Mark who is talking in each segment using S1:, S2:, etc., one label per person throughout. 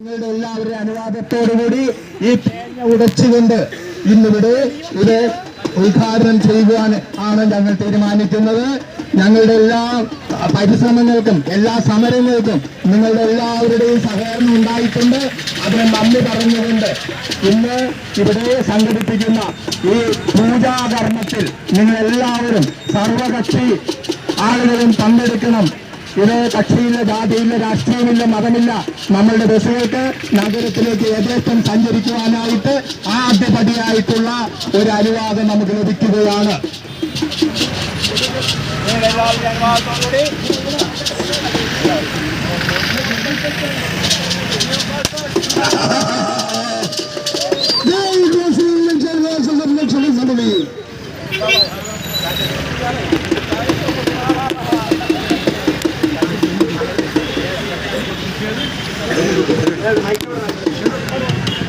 S1: നിങ്ങളുടെ എല്ലാവരുടെ അനുവാദത്തോടുകൂടി ഈ തേങ്ങ ഉടച്ചുകൊണ്ട് ഇന്നിവിടെ ഇത് ഉദ്ഘാടനം ചെയ്യുവാൻ ആണ് ഞങ്ങൾ തീരുമാനിക്കുന്നത്. ഞങ്ങളുടെ എല്ലാ പരിശ്രമങ്ങൾക്കും എല്ലാ സമരങ്ങൾക്കും നിങ്ങളുടെ എല്ലാവരുടെയും സഹകരണം ഉണ്ടായിട്ടുണ്ട്. അതിന് നന്ദി പറഞ്ഞുകൊണ്ട് ഇന്ന് ഇവിടെ സംഘടിപ്പിക്കുന്ന ഈ പൂജാകർമ്മത്തിൽ നിങ്ങളെല്ലാവരും സർവകക്ഷി ആളുകളും പങ്കെടുക്കണം. ഇത് കക്ഷിയില്ല, ജാതിയില്ല, രാഷ്ട്രീയമില്ല, മതമില്ല. നമ്മളുടെ ബസ്സുകൾക്ക് നഗരത്തിലേക്ക് യഥേഷ്ടം സഞ്ചരിക്കുവാനായിട്ട് ആദ്യപടിയായിട്ടുള്ള ഒരു അനുവാദം നമുക്ക് ലഭിക്കുകയാണ്.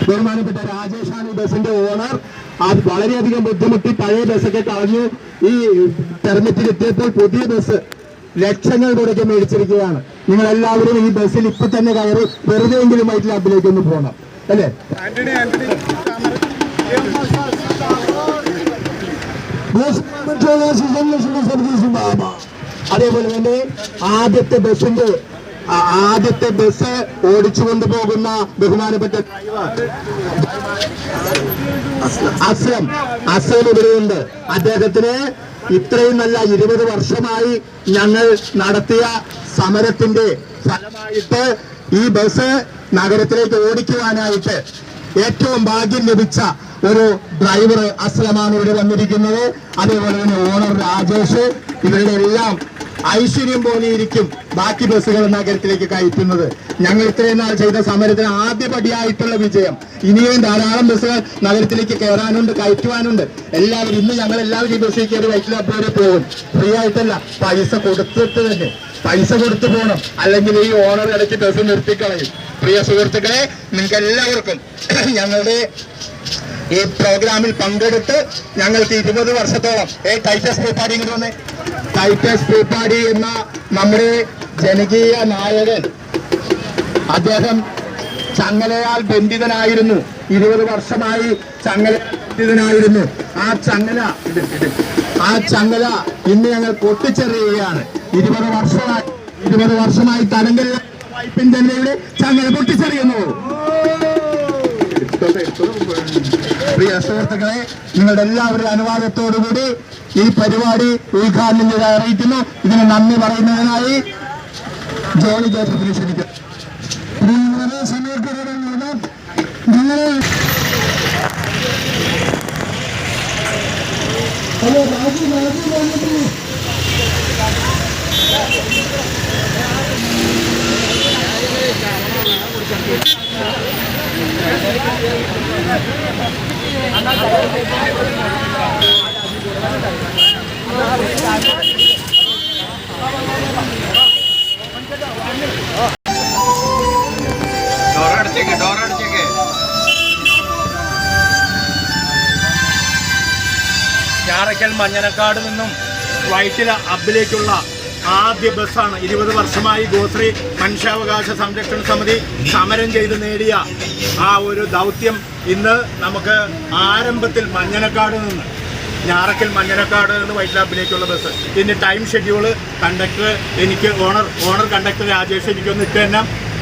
S1: ബഹുമാനപ്പെട്ട രാജേഷാണ് ബസിന്റെ ഓണർ. അത് വളരെയധികം ബുദ്ധിമുട്ടി പഴയ ബസ്സൊക്കെ കളഞ്ഞു. ഈ പെർമിറ്റിൽ എത്തിയപ്പോൾ പുതിയ ബസ് ലക്ഷങ്ങൾ മുടക്കി മേടിച്ചിരിക്കുകയാണ്. നിങ്ങൾ എല്ലാവരും ഈ ബസ്സിൽ ഇപ്പൊ തന്നെ കയറി വെറുതെയെങ്കിലും വൈറ്റ് ലാബിലേക്ക് ഒന്ന് പോകണം, അല്ലേ? അതേപോലെ തന്നെ ആദ്യത്തെ ബസ് ഓടിച്ചു കൊണ്ടുപോകുന്ന ബഹുമാനപ്പെട്ട അസ്ലം ഇവിടെയുണ്ട്. അദ്ദേഹത്തിന് ഇത്രയും നല്ല 20 വർഷമായി ഞങ്ങൾ നടത്തിയ സമരത്തിന്റെ ഫലമായിട്ട് ഈ ബസ് നഗരത്തിലേക്ക് ഓടിക്കുവാനായിട്ട് ഏറ്റവും ഭാഗ്യം ലഭിച്ച ഒരു ഡ്രൈവർ അസ്ലമാണ് ഇവിടെ വന്നിരിക്കുന്നത്. അതേപോലെ തന്നെ ഓണർ രാജേഷ്. ഇവരുടെ എല്ലാം ഐശ്വര്യം പോലെ ഇരിക്കും ബാക്കി ബസ്സുകൾ നഗരത്തിലേക്ക് കയറ്റുന്നത്. ഞങ്ങൾ ഇത്രയും നാൾ ചെയ്ത സമരത്തിന് ആദ്യപടിയായിട്ടുള്ള വിജയം. ഇനിയും ധാരാളം ബസ്സുകൾ നഗരത്തിലേക്ക് കയറാനുണ്ട്, കയറ്റുവാനുണ്ട്. എല്ലാവരും ഇന്ന് ഞങ്ങൾ എല്ലാവരും ഈ ബസ്സിൽ കയറി വൈറ്റ് ലാബ് വരെ പോകും. ഫ്രീ ആയിട്ടല്ല, പൈസ കൊടുത്തിട്ട് തന്നെ, പൈസ കൊടുത്തു പോകണം. അല്ലെങ്കിൽ ഈ ഓണർ ഇടയ്ക്ക് ബസ് നിർത്തിക്കളയും. പ്രിയ സുഹൃത്തുക്കളെ, നിങ്ങൾക്ക് എല്ലാവർക്കും ഞങ്ങളുടെ ഈ പ്രോഗ്രാമിൽ പങ്കെടുത്ത് ഞങ്ങൾക്ക് 20 വർഷത്തോളം ടൈറ്റസ് പൂപ്പാടി ഇങ്ങോട്ട് വന്നേ. ടൈറ്റസ് പൂപ്പാടി എന്ന നമ്മുടെ ജനകീയ നായകൻ, അദ്ദേഹം ചങ്ങലയാൽ ബന്ധിതനായിരുന്നു. 20 വർഷമായി ബന്ധിതനായിരുന്നു. ആ ചങ്ങല ഇന്ന് ഞങ്ങൾ പൊട്ടിച്ചെറിയുകയാണ്. 20 വർഷമായി തലങ്കൽ വൈപ്പിൻ ജില്ലയുടെ ചങ്ങല പൊട്ടിച്ചെറിയുന്നു. പ്രിയ സുഹൃത്തുക്കളെ, നിങ്ങളുടെ എല്ലാവരുടെ അനുവാദത്തോടുകൂടി ഈ പരിപാടി ഉദ്ഘാടനം ചെയ്ത് അറിയിക്കുന്നു. ഇതിന് നന്ദി പറയുന്നതിനായി ജോലി ജോസഫിനെ ക്ഷണിക്കും.
S2: ഞാറയ്ക്കൽ മഞ്ഞനക്കാട് നിന്നും വൈറ്റില അബ്ബിലേക്കുള്ള ആദ്യ ബസ്സാണ്. 20 വർഷമായി ഗോശ്രീ മനുഷ്യാവകാശ സംരക്ഷണ സമിതി സമരം ചെയ്ത് നേടിയ ആ ഒരു ദൗത്യം ഇന്ന് നമുക്ക് ആരംഭത്തിൽ ഞാറയ്ക്കൽ മഞ്ഞനക്കാട് നിന്ന് വൈറ്റില അബ്ബിലേക്കുള്ള ബസ്. ഇതിൻ്റെ ടൈം ഷെഡ്യൂള് കണ്ടക്ടർ എനിക്ക് ഓണർ കണ്ടക്ടർ രാജേഷ് എനിക്കൊന്ന് ഇട്ട് തന്നെ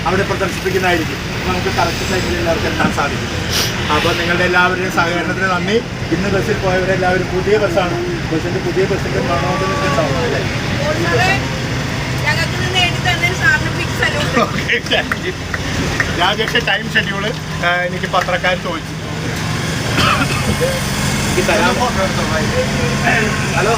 S2: അവിടെ പ്രദർശിപ്പിക്കുന്നതായിരിക്കും. നമുക്ക് കറക്റ്റ് ടൈമിൽ എല്ലാവർക്കും എത്താൻ സാധിക്കും. അപ്പോൾ നിങ്ങളുടെ എല്ലാവരുടെയും സഹകരണത്തിന് നന്ദി. ഇന്ന് ബസ്സിൽ പോയവരെല്ലാവരും പുതിയ ബസ്സാണ്. പുതിയ ബസ്സിൻ്റെ മനോഹരം അല്ലേ? രാജേഷ് ടൈം ഷെഡ്യൂള് എനിക്ക് പത്രക്കാർ ചോദിച്ചു. Hello,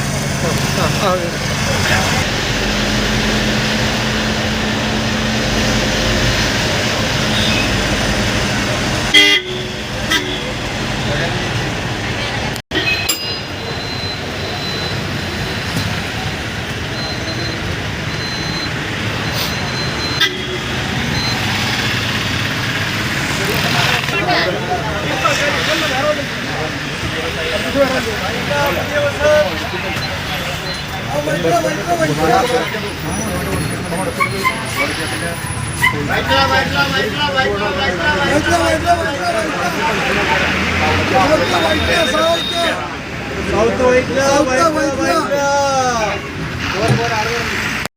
S3: south